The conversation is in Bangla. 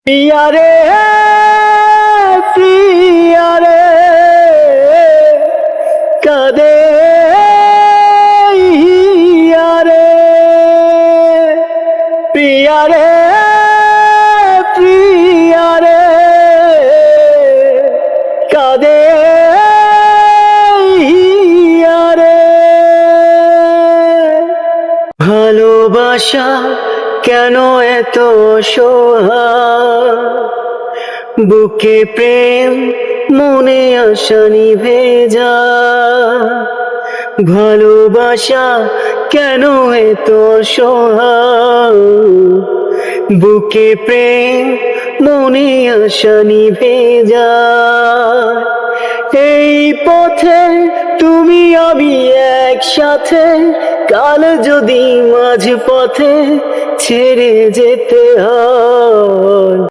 पिया रे पिया रे कदे हिया रे पिया रे पिया रे कदे हिया रे ভালোবাসা কেন এত সোহাগ বুকে প্রেম মনে আশা নিভে যায় ভালোবাসা কেন এত সোহাগ বুকে প্রেম মনে আশা নিভে যায় এই পথে তুমি আমি একসাথে কাল যদি মাঝ পথে ছেড়ে যেতে হয়